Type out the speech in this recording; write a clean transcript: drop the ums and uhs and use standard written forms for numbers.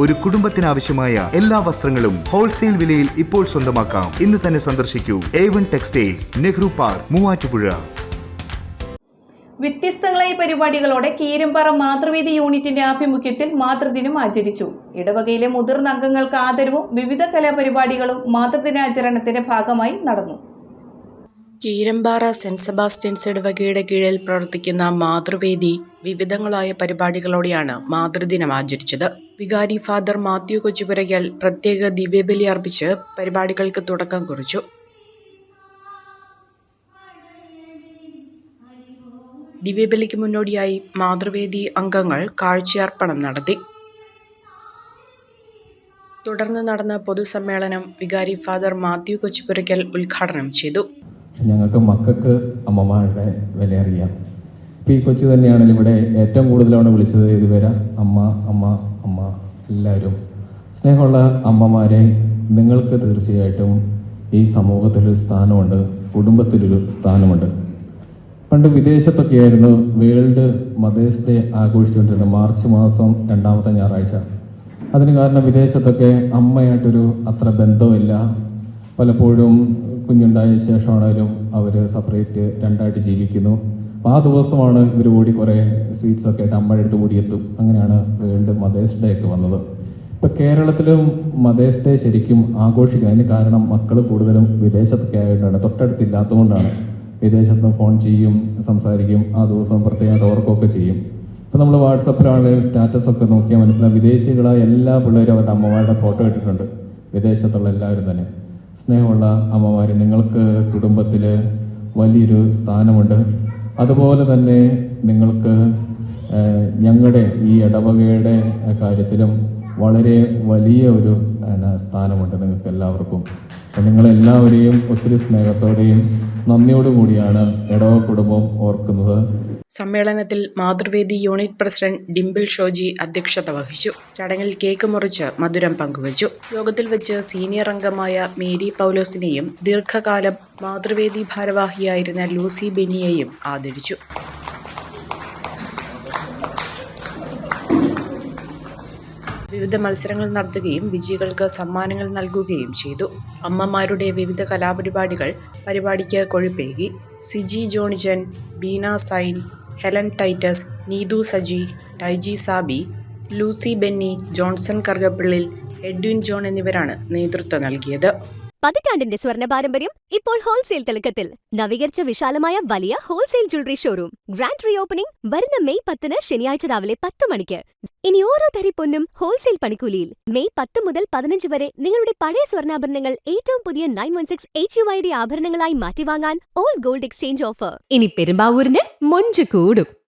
ഒരു കുടുംബത്തിനാവശ്യമായ എല്ലാ വസ്ത്രങ്ങളും ഹോൾസെയിൽ വിലയിൽ ഇപ്പോൾ സ്വന്തമാക്കാം. ഇന്ന് തന്നെ സന്ദർശിക്കൂ A1 textiles, Nehru park, Muvattupuzha. വ്യത്യസ്തങ്ങളായ പരിപാടികളോടെ കീരമ്പാറ മാതൃവേദി യൂണിറ്റിന്റെ ആഭിമുഖ്യത്തിൽ മാതൃദിനം ആചരിച്ചു. ഇടവകയിലെ മുതിർന്ന അംഗങ്ങൾക്ക് ആദരവും വിവിധ കലാപരിപാടികളും മാതൃദിനാചരണത്തിന്റെ ഭാഗമായി നടന്നു. കീരമ്പാറ സെന്റ് സെബാസ്റ്റ്യൻസ് ഇടവകയുടെ കീഴിൽ പ്രവർത്തിക്കുന്ന മാതൃവേദി വിവിധങ്ങളായ പരിപാടികളോടെയാണ് മാതൃദിനം ആചരിച്ചത്. വികാരി ഫാദർ മാത്യു കൊച്ചുപുരയ്ക്കൽ പ്രത്യേക ദിവ്യബലി അർപ്പിച്ച് പരിപാടികൾക്ക് തുടക്കം കുറിച്ചു. ദിവ്യബലിക്ക് മുന്നോടിയായി മാതൃവേദി അംഗങ്ങൾ കാഴ്ചയർപ്പണം നടത്തി. തുടർന്ന് നടന്ന പൊതുസമ്മേളനം വികാരി ഫാദർ മാത്യു കൊച്ചുപുരയ്ക്കൽ ഉദ്ഘാടനം ചെയ്തു. ഞങ്ങൾക്ക് മക്കൾക്ക് അമ്മമാരുടെ വില അറിയാം. ഇപ്പോൾ ഈ കൊച്ചു തന്നെയാണെങ്കിൽ ഇവിടെ ഏറ്റവും കൂടുതലാണ് വിളിച്ചത് ഇതുവരെ അമ്മ അമ്മ അമ്മ. എല്ലാവരും സ്നേഹമുള്ള അമ്മമാരെ, നിങ്ങൾക്ക് തീർച്ചയായിട്ടും ഈ സമൂഹത്തിലൊരു സ്ഥാനമുണ്ട്, കുടുംബത്തിലൊരു സ്ഥാനമുണ്ട്. പണ്ട് വിദേശത്തൊക്കെയായിരുന്നു വേൾഡ് മദേഴ്സ് ഡേ ആഘോഷിച്ചുകൊണ്ടിരുന്നത്, മാർച്ച് മാസം 2ാമത്തെ ഞായറാഴ്ച. അതിന് കാരണം വിദേശത്തൊക്കെ അമ്മയായിട്ടൊരു അത്ര ബന്ധമില്ല. പലപ്പോഴും കുഞ്ഞുണ്ടായ ശേഷമാണെങ്കിലും അവർ സെപ്പറേറ്റ് രണ്ടായിട്ട് ജീവിക്കുന്നു. അപ്പോൾ ആ ദിവസമാണ് ഇവർ ഓടി കുറേ സ്വീറ്റ്സൊക്കെ ആയിട്ട് അമ്മയുടെ അടുത്ത് ഓടിയെത്തും. അങ്ങനെയാണ് വേൾഡ് മദേഴ്സ് ഡേ ഒക്കെ വന്നത്. ഇപ്പം കേരളത്തിലും മദേഴ്സ് ഡേ ശരിക്കും ആഘോഷിക്കുക. അതിന് കാരണം മക്കൾ കൂടുതലും വിദേശത്തൊക്കെ ആയതുകൊണ്ടാണ്, തൊട്ടടുത്തില്ലാത്തതുകൊണ്ടാണ്. വിദേശത്ത് ഫോൺ ചെയ്യും, സംസാരിക്കും, ആ ദിവസം പ്രത്യേകമായിട്ട് ഓർക്കുകയൊക്കെ ചെയ്യും. ഇപ്പം നമ്മൾ വാട്സപ്പിലാണെങ്കിലും സ്റ്റാറ്റസൊക്കെ നോക്കിയാൽ മനസ്സിലാവും, വിദേശികളായ എല്ലാ പിള്ളേരും അവരുടെ അമ്മമാരുടെ ഫോട്ടോ ഇട്ടിട്ടുണ്ട്, വിദേശത്തുള്ള എല്ലാവരും തന്നെ. സ്നേഹമുള്ള അമ്മമാർ, നിങ്ങൾക്ക് കുടുംബത്തിൽ വലിയൊരു സ്ഥാനമുണ്ട്. അതുപോലെ തന്നെ നിങ്ങൾക്ക് ഞങ്ങളുടെ ഈ ഇടവകയുടെ കാര്യത്തിലും വളരെ വലിയ ഒരു സ്ഥാനമുണ്ട് നിങ്ങൾക്ക് എല്ലാവർക്കും. അപ്പം നിങ്ങളെല്ലാവരെയും ഒത്തിരി സ്നേഹത്തോടെയും നന്ദിയോടുകൂടിയാണ് ഇടവക കുടുംബം ഓർക്കുന്നത്. സമ്മേളനത്തിൽ മാതൃവേദി യൂണിറ്റ് പ്രസിഡന്റ് ഡിംപിൾ ഷോജി അധ്യക്ഷത വഹിച്ചു. ചടങ്ങിൽ കേക്ക് മുറിച്ച് മധുരം പങ്കുവച്ചു. യോഗത്തിൽ വെച്ച് സീനിയർ അംഗമായ മേരി പൗലോസിനെയും ദീർഘകാലം മാതൃവേദി ഭാരവാഹിയായിരുന്ന ലൂസി ബെന്നിയെയും ആദരിച്ചു. വിവിധ മത്സരങ്ങൾ നടത്തുകയും വിജയികൾക്ക് സമ്മാനങ്ങൾ നൽകുകയും ചെയ്തു. അമ്മമാരുടെ വിവിധ കലാപരിപാടികൾ പരിപാടിക്ക് കൊഴുപ്പേകി. സിജി ജോണിജൻ, Beena Sain, Helen Titus, Neethu Saji, Taiji Sabi, Lucy Benny, Johnson Karukappillil, Edwin John എന്നിവരാണ് നേതൃത്വം നൽകിയത്. പതിറ്റാണ്ടിന്റെ സ്വർണ്ണ പാരമ്പര്യം ഇപ്പോൾ ഹോൾസെയിൽ തിളക്കത്തിൽ. നവീകരിച്ച വിശാലമായ വലിയ wholesale jewellery showroom. Grand re opening വരുന്ന മെയ് 10 ശനിയാഴ്ച രാവിലെ 10 മണിക്ക്. ഇനി ഓരോ തരി പൊന്നും ഹോൾസെയിൽ പണിക്കൂലിയിൽ. മെയ് 10 മുതൽ 15 വരെ നിങ്ങളുടെ പഴയ സ്വർണ്ണാഭരണങ്ങൾ ഏറ്റവും പുതിയ 916 HUID ആഭരണങ്ങളായി മാറ്റിവാങ്ങാൻ ഓൾ ഗോൾഡ് എക്സ്ചേഞ്ച് ഓഫർ. ഇനി പെരുമ്പാവൂരിന് മൊഞ്ച് കൂടും.